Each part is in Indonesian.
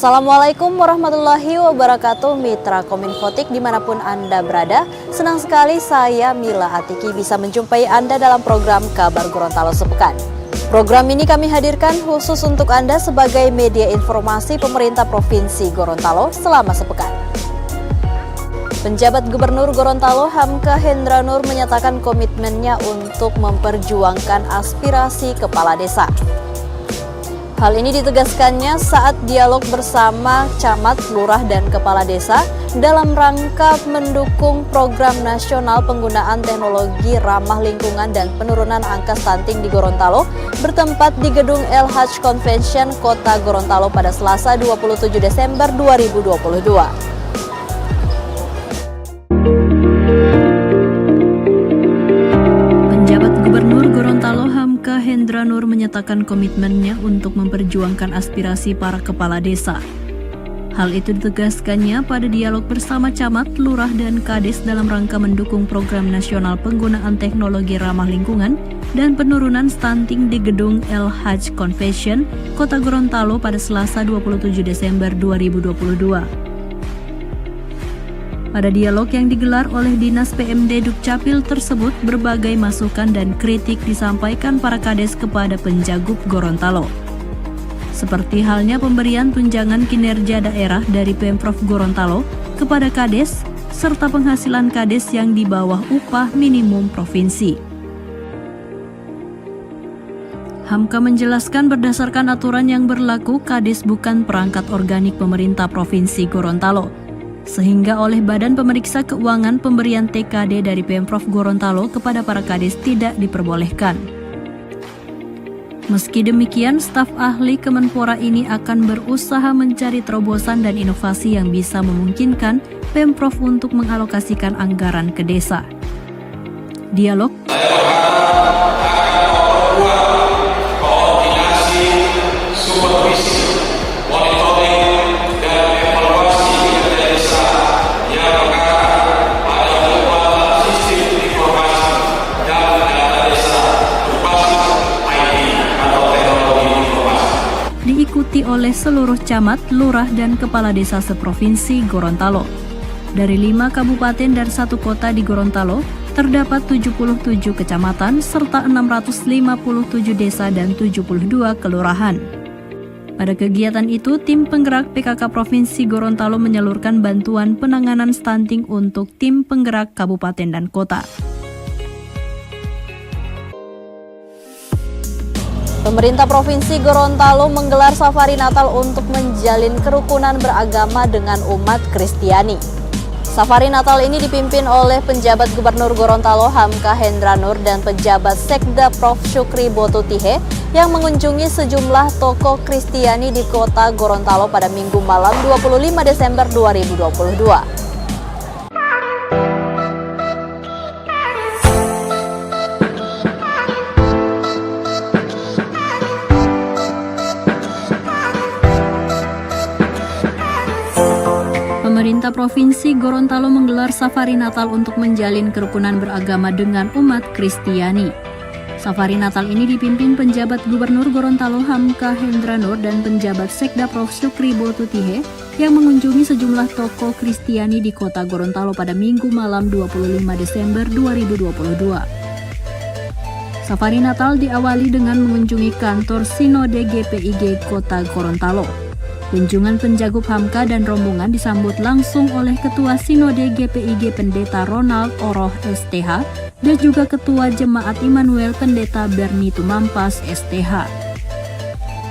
Assalamualaikum warahmatullahi wabarakatuh, Mitra Kominfotik dimanapun Anda berada. Senang sekali saya Mila Atiki bisa menjumpai Anda dalam program Kabar Gorontalo Sepekan. Program ini kami hadirkan khusus untuk Anda sebagai media informasi pemerintah Provinsi Gorontalo selama sepekan. Penjabat Gubernur Gorontalo Hamka Hendra Nur menyatakan komitmennya untuk memperjuangkan aspirasi kepala desa. Hal ini ditegaskannya saat dialog bersama camat, lurah, dan kepala desa dalam rangka mendukung program nasional penggunaan teknologi ramah lingkungan dan penurunan angka stunting di Gorontalo bertempat di Gedung LH Convention Kota Gorontalo pada Selasa 27 Desember 2022. Hamka Hendra Nur menyatakan komitmennya untuk memperjuangkan aspirasi para kepala desa. Hal itu ditegaskannya pada dialog bersama camat, lurah, dan kades dalam rangka mendukung program nasional penggunaan teknologi ramah lingkungan dan penurunan stunting di Gedung LH Convention Kota Gorontalo pada Selasa 27 Desember 2022. Pada dialog yang digelar oleh Dinas PMD Dukcapil tersebut, berbagai masukan dan kritik disampaikan para kades kepada Penjagup Gorontalo. Seperti halnya pemberian tunjangan kinerja daerah dari Pemprov Gorontalo kepada kades, serta penghasilan kades yang di bawah upah minimum provinsi. Hamka menjelaskan berdasarkan aturan yang berlaku, kades bukan perangkat organik pemerintah Provinsi Gorontalo, sehingga oleh Badan Pemeriksa Keuangan pemberian TKD dari Pemprov Gorontalo kepada para kades tidak diperbolehkan. Meski demikian, staf ahli Kemenpora ini akan berusaha mencari terobosan dan inovasi yang bisa memungkinkan Pemprov untuk mengalokasikan anggaran ke desa. Dialog diikuti oleh seluruh camat, lurah, dan kepala desa seprovinsi Gorontalo. Dari 5 kabupaten dan 1 kota di Gorontalo, terdapat 77 kecamatan serta 657 desa dan 72 kelurahan. Pada kegiatan itu, tim penggerak PKK Provinsi Gorontalo menyalurkan bantuan penanganan stunting untuk tim penggerak kabupaten dan kota. Pemerintah Provinsi Gorontalo menggelar safari Natal untuk menjalin kerukunan beragama dengan umat Kristiani. Safari Natal ini dipimpin oleh penjabat Gubernur Gorontalo Hamka Hendra Nur dan pejabat Sekda Prof. Syukri Botutihe yang mengunjungi sejumlah tokoh Kristiani di kota Gorontalo pada Minggu malam 25 Desember 2022. Pemerintah Provinsi Gorontalo menggelar safari Natal untuk menjalin kerukunan beragama dengan umat Kristiani. Safari Natal ini dipimpin penjabat Gubernur Gorontalo Hamka Hendra Nur dan penjabat Sekda Prof. Syukri Botutihe yang mengunjungi sejumlah tokoh Kristiani di kota Gorontalo pada Minggu malam 25 Desember 2022. Safari Natal diawali dengan mengunjungi kantor Sinode GPIG Kota Gorontalo. Kunjungan Penjagup Hamka dan rombongan disambut langsung oleh Ketua Sinode GPIG Pendeta Ronald Oroh STH dan juga Ketua Jemaat Immanuel Pendeta Berni Tumampas STH.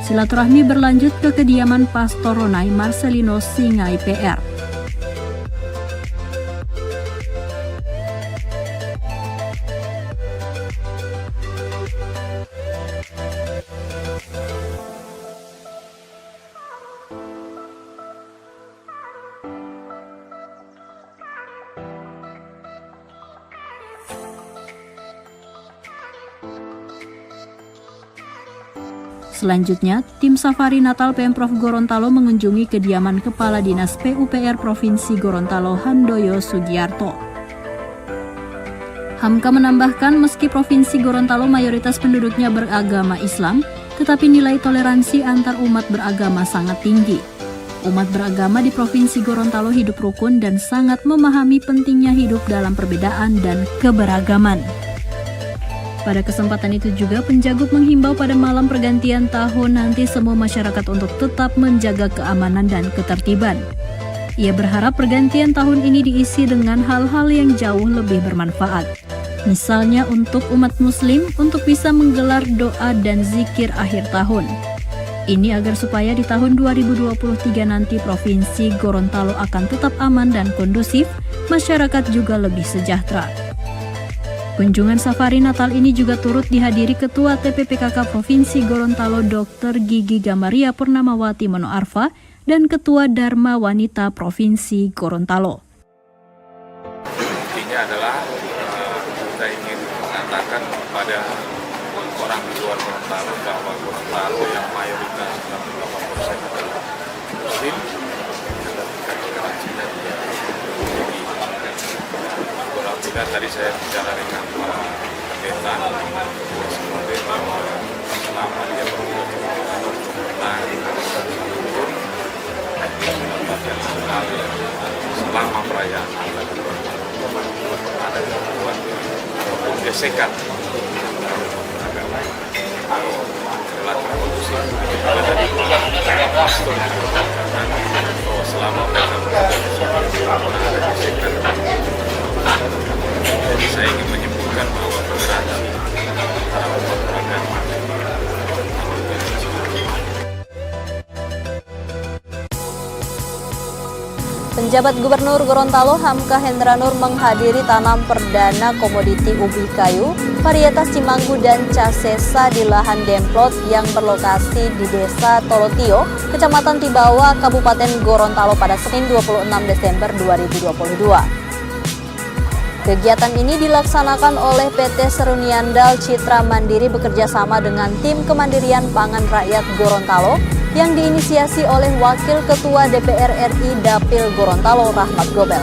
Silaturahmi berlanjut ke kediaman Pastor Ronai Marcelino Singai PR. Selanjutnya, tim Safari Natal Pemprov Gorontalo mengunjungi kediaman Kepala Dinas PUPR Provinsi Gorontalo Handoyo Sugiarto. Hamka menambahkan meski Provinsi Gorontalo mayoritas penduduknya beragama Islam, tetapi nilai toleransi antar umat beragama sangat tinggi. Umat beragama di Provinsi Gorontalo hidup rukun dan sangat memahami pentingnya hidup dalam perbedaan dan keberagaman. Pada kesempatan itu juga Penjagut menghimbau pada malam pergantian tahun nanti semua masyarakat untuk tetap menjaga keamanan dan ketertiban. Ia berharap pergantian tahun ini diisi dengan hal-hal yang jauh lebih bermanfaat. Misalnya untuk umat muslim untuk bisa menggelar doa dan zikir akhir tahun. Ini agar supaya di tahun 2023 nanti Provinsi Gorontalo akan tetap aman dan kondusif, masyarakat juga lebih sejahtera. Kunjungan safari Natal ini juga turut dihadiri Ketua TPPKK Provinsi Gorontalo Dr. Gigi Gamaria Purnamawati Monoarfa dan Ketua Dharma Wanita Provinsi Gorontalo. Intinya adalah kita ingin mengatakan kepada orang di luar Gorontalo bahwa Gorontalo yang mayoritas 68% adalah Muslim, toleransinya juga tinggi. Alhamdulillah tadi saya bicara dengan Pak Pendeta, semoga bahwa selama dia berhubungan untuk menang turun, pendapat yang sekali selama perayaan ada gangguan ataupun gesekan relatif kondusif. Juga tadi pastor mengatakan bahwa selama mereka ada gesekan. Jadi saya ingin menyebutkan bahwa toleransi antara umat beragama Penjabat Gubernur Gorontalo Hamka Hendranur menghadiri tanam perdana komoditi ubi kayu, varietas Cimanggu dan Casesa di lahan Demplot yang berlokasi di Desa Tolotio, Kecamatan Tibawa, Kabupaten Gorontalo pada Senin 26 Desember 2022. Kegiatan ini dilaksanakan oleh PT Seruniandal Citra Mandiri bekerjasama dengan Tim Kemandirian Pangan Rakyat Gorontalo yang diinisiasi oleh Wakil Ketua DPR RI Dapil Gorontalo Rahmat Gobel.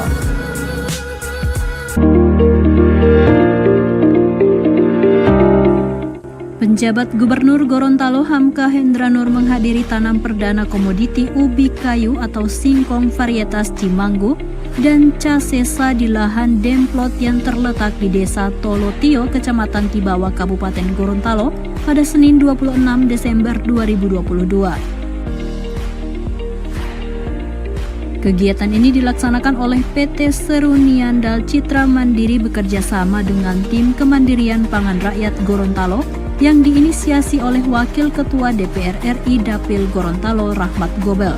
Penjabat Gubernur Gorontalo Hamka Hendranur menghadiri tanam perdana komoditi ubi kayu atau singkong varietas Cimanggu dan Casesa di lahan Demplot yang terletak di Desa Tolotio, Kecamatan Tibawa, Kabupaten Gorontalo pada Senin 26 Desember 2022. Kegiatan ini dilaksanakan oleh PT Seruniandal Citra Mandiri bekerjasama dengan Tim Kemandirian Pangan Rakyat Gorontalo yang diinisiasi oleh Wakil Ketua DPR RI Dapil Gorontalo Rahmat Gobel.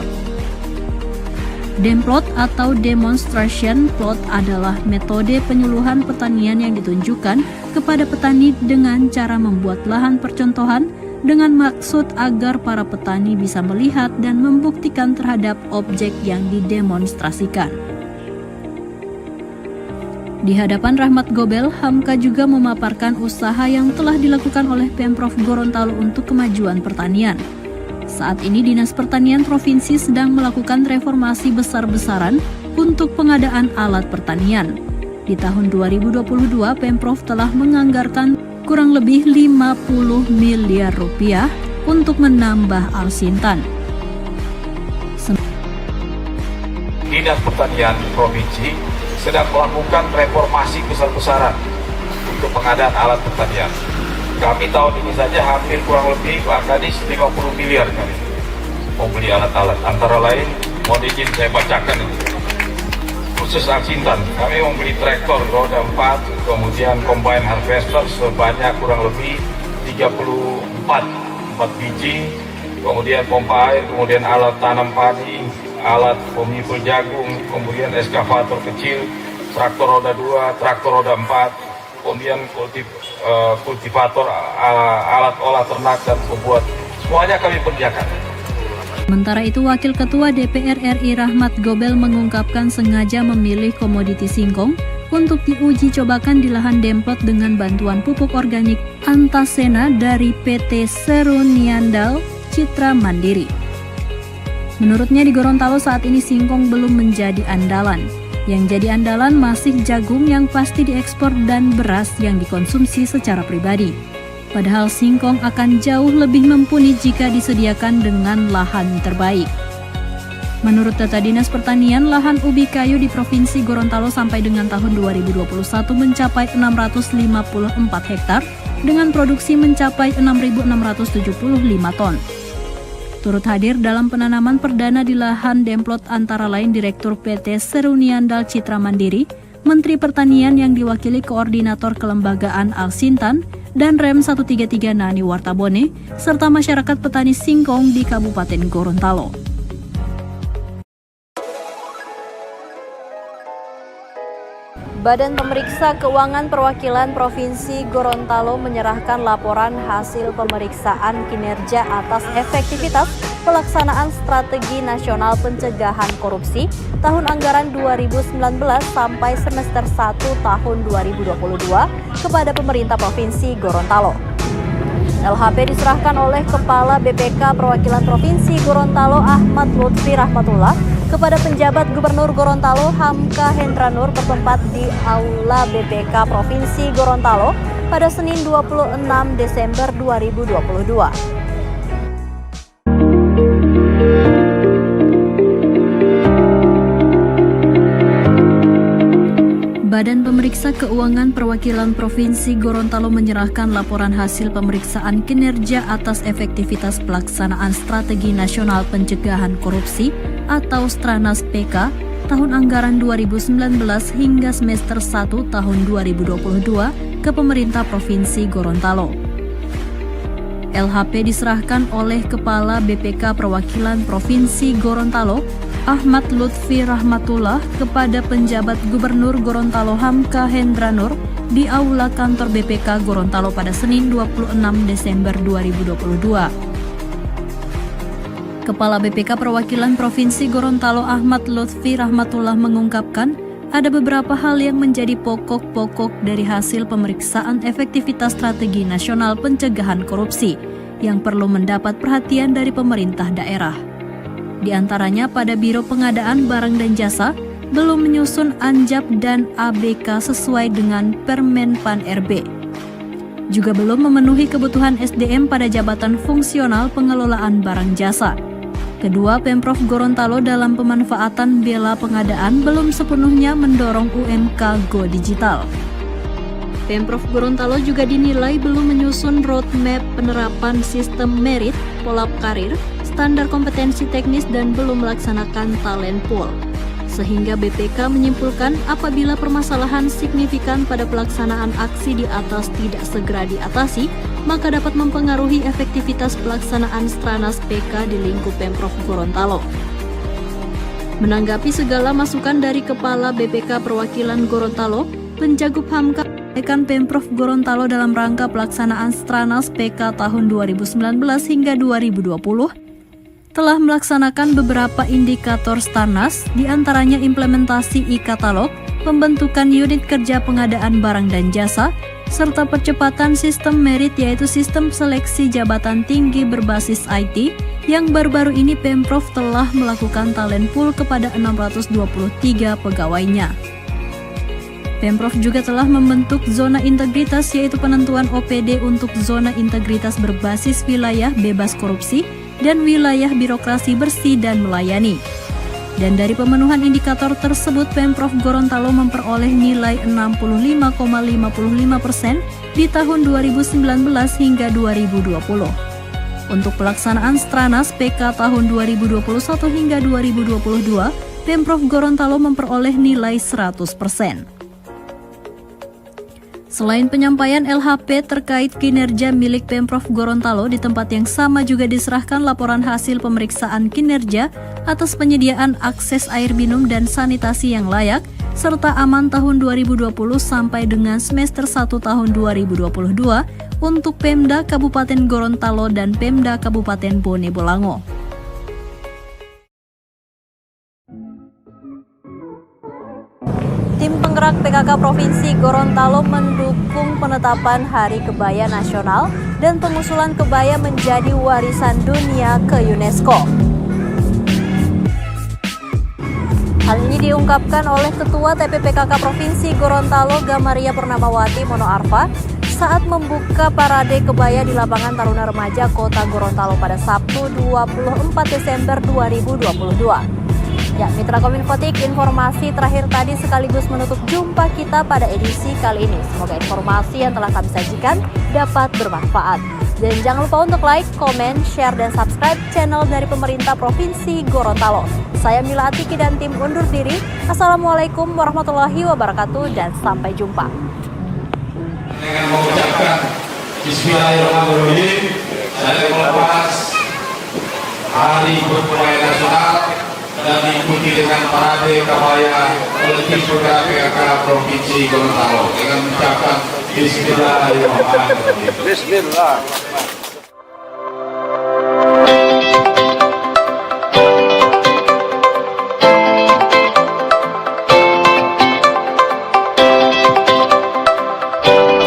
Demplot atau demonstration plot adalah metode penyuluhan pertanian yang ditunjukkan kepada petani dengan cara membuat lahan percontohan dengan maksud agar para petani bisa melihat dan membuktikan terhadap objek yang didemonstrasikan. Di hadapan Rahmat Gobel, Hamka juga memaparkan usaha yang telah dilakukan oleh Pemprov Gorontalo untuk kemajuan pertanian. Saat ini Dinas Pertanian Provinsi sedang melakukan reformasi besar-besaran untuk pengadaan alat pertanian. Di tahun 2022, Pemprov telah menganggarkan kurang lebih 50 miliar rupiah untuk menambah alsintan. Dinas Pertanian Provinsi sedang melakukan reformasi besar-besaran untuk pengadaan alat pertanian. Kami tahun ini saja hampir kurang lebih tadi 50 miliar kami membeli alat-alat. Antara lain, mohon izin saya bacakan ini. Khusus alsintan, kami membeli traktor roda 4, kemudian combine harvester sebanyak kurang lebih 4 biji, kemudian pompa air, kemudian alat tanam padi, alat pemikul jagung, kemudian eskavator kecil, traktor roda 2, traktor roda 4, kemudian kultivator, alat olah ternak dan pembuat, semuanya kami kerjakan. Sementara itu, Wakil Ketua DPR RI Rahmat Gobel mengungkapkan sengaja memilih komoditi singkong untuk diuji cobakan di lahan Demplot dengan bantuan pupuk organik Antasena dari PT Seruniandal Citra Mandiri. Menurutnya di Gorontalo saat ini singkong belum menjadi andalan. Yang jadi andalan masih jagung yang pasti diekspor dan beras yang dikonsumsi secara pribadi. Padahal singkong akan jauh lebih mumpuni jika disediakan dengan lahan terbaik. Menurut data Dinas Pertanian, lahan ubi kayu di Provinsi Gorontalo sampai dengan tahun 2021 mencapai 654 hektar dengan produksi mencapai 6.675 ton. Turut hadir dalam penanaman perdana di lahan Demplot antara lain Direktur PT Seruniandal Citra Mandiri, Menteri Pertanian yang diwakili Koordinator Kelembagaan Al-Sintan, dan Rem 133 Nani Wartabone, serta masyarakat petani singkong di Kabupaten Gorontalo. Badan Pemeriksa Keuangan Perwakilan Provinsi Gorontalo menyerahkan laporan hasil pemeriksaan kinerja atas efektivitas pelaksanaan Strategi Nasional Pencegahan Korupsi tahun anggaran 2019 sampai semester 1 tahun 2022 kepada pemerintah Provinsi Gorontalo. LHP diserahkan oleh Kepala BPK Perwakilan Provinsi Gorontalo Ahmad Lutfi Rahmatullah kepada penjabat Gubernur Gorontalo Hamka Hendra Nur bertempat di Aula BPK Provinsi Gorontalo pada Senin 26 Desember 2022. Badan Pemeriksa Keuangan Perwakilan Provinsi Gorontalo menyerahkan laporan hasil pemeriksaan kinerja atas efektivitas pelaksanaan Strategi Nasional Pencegahan Korupsi atau Stranas PK tahun anggaran 2019 hingga semester 1 tahun 2022 ke pemerintah Provinsi Gorontalo. LHP diserahkan oleh Kepala BPK Perwakilan Provinsi Gorontalo Ahmad Lutfi Rahmatullah kepada penjabat Gubernur Gorontalo Hamka Hendra Nur di Aula Kantor BPK Gorontalo pada Senin 26 Desember 2022. Kepala BPK Perwakilan Provinsi Gorontalo Ahmad Lutfi Rahmatullah mengungkapkan ada beberapa hal yang menjadi pokok-pokok dari hasil pemeriksaan efektivitas Strategi Nasional Pencegahan Korupsi yang perlu mendapat perhatian dari pemerintah daerah. Di antaranya pada Biro Pengadaan Barang dan Jasa belum menyusun ANJAP dan ABK sesuai dengan Permen Pan RB. Juga belum memenuhi kebutuhan SDM pada jabatan fungsional pengelolaan barang jasa. Kedua, Pemprov Gorontalo dalam pemanfaatan bela pengadaan belum sepenuhnya mendorong UMK Go Digital. Pemprov Gorontalo juga dinilai belum menyusun roadmap penerapan sistem merit, polap karir, standar kompetensi teknis dan belum melaksanakan talent pool. Sehingga BPK menyimpulkan apabila permasalahan signifikan pada pelaksanaan aksi di atas tidak segera diatasi, maka dapat mempengaruhi efektivitas pelaksanaan Stranas PK di lingkup Pemprov Gorontalo. Menanggapi segala masukan dari Kepala BPK Perwakilan Gorontalo, Penjagup Hamka menyampaikan Pemprov Gorontalo dalam rangka pelaksanaan Stranas PK tahun 2019 hingga 2020 telah melaksanakan beberapa indikator Stranas, diantaranya implementasi e-katalog, pembentukan unit kerja pengadaan barang dan jasa, serta percepatan sistem merit yaitu sistem seleksi jabatan tinggi berbasis IT yang baru-baru ini Pemprov telah melakukan talent pool kepada 623 pegawainya. Pemprov juga telah membentuk zona integritas yaitu penentuan OPD untuk zona integritas berbasis wilayah bebas korupsi dan wilayah birokrasi bersih dan melayani. Dan dari pemenuhan indikator tersebut, Pemprov Gorontalo memperoleh nilai 65,55% di tahun 2019 hingga 2020. Untuk pelaksanaan Stranas PK tahun 2021 hingga 2022, Pemprov Gorontalo memperoleh nilai 100%. Selain penyampaian LHP terkait kinerja milik Pemprov Gorontalo, di tempat yang sama juga diserahkan laporan hasil pemeriksaan kinerja atas penyediaan akses air minum dan sanitasi yang layak, serta aman tahun 2020 sampai dengan semester 1 tahun 2022 untuk Pemda Kabupaten Gorontalo dan Pemda Kabupaten Bone Bolango. Tim penggerak PKK Provinsi Gorontalo mendukung penetapan Hari Kebaya Nasional dan pengusulan kebaya menjadi warisan dunia ke UNESCO. Hal ini diungkapkan oleh Ketua TPPKK Provinsi Gorontalo Gamaria Purnamawati Mono Arfa saat membuka parade kebaya di lapangan Taruna Remaja Kota Gorontalo pada Sabtu 24 Desember 2022. Ya, Mitra Kominfotik, informasi terakhir tadi sekaligus menutup jumpa kita pada edisi kali ini. Semoga informasi yang telah kami sajikan dapat bermanfaat. Dan jangan lupa untuk like, komen, share, dan subscribe channel dari pemerintah Provinsi Gorontalo. Saya Mila Atiki dan tim undur diri. Assalamualaikum warahmatullahi wabarakatuh dan sampai jumpa. Dengan mengucapkan Bismillahirrahmanirrahim, saya melepas Hari Kebaya Nasional dan diikuti dengan parade kebaya oleh tim penggerak PKK Provinsi Gorontalo dengan mengucapkan Bismillahirrahmanirrahim. Bismillah.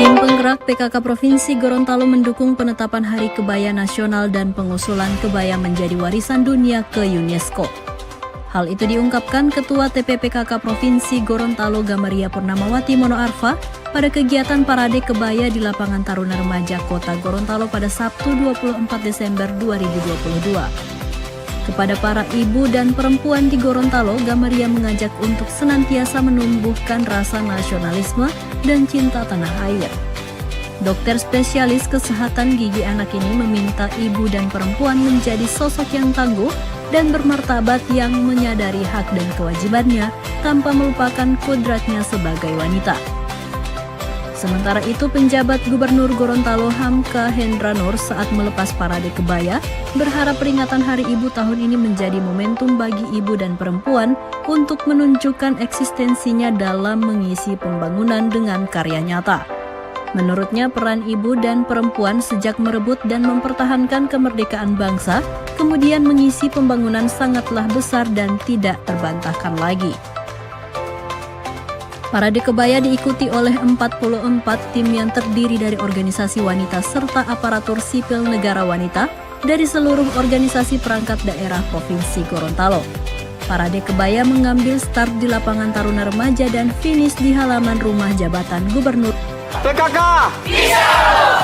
Tim penggerak PKK Provinsi Gorontalo mendukung penetapan Hari Kebaya Nasional dan pengusulan kebaya menjadi warisan dunia ke UNESCO. Hal itu diungkapkan Ketua TPPKK Provinsi Gorontalo Gamaria Purnamawati Monoarfa pada kegiatan parade kebaya di lapangan Taruna Remaja Kota Gorontalo pada Sabtu 24 Desember 2022. Kepada para ibu dan perempuan di Gorontalo, Gamaria mengajak untuk senantiasa menumbuhkan rasa nasionalisme dan cinta tanah air. Dokter spesialis kesehatan gigi anak ini meminta ibu dan perempuan menjadi sosok yang tangguh dan bermartabat yang menyadari hak dan kewajibannya tanpa melupakan kodratnya sebagai wanita. Sementara itu, penjabat Gubernur Gorontalo Hamka Hendranur saat melepas parade kebaya berharap peringatan Hari Ibu tahun ini menjadi momentum bagi ibu dan perempuan untuk menunjukkan eksistensinya dalam mengisi pembangunan dengan karya nyata. Menurutnya, peran ibu dan perempuan sejak merebut dan mempertahankan kemerdekaan bangsa, kemudian mengisi pembangunan sangatlah besar dan tidak terbantahkan lagi. Parade kebaya diikuti oleh 44 tim yang terdiri dari organisasi wanita serta aparatur sipil negara wanita dari seluruh organisasi perangkat daerah Provinsi Gorontalo. Parade kebaya mengambil start di lapangan Taruna Remaja dan finish di halaman rumah jabatan Gubernur. PKK bisa!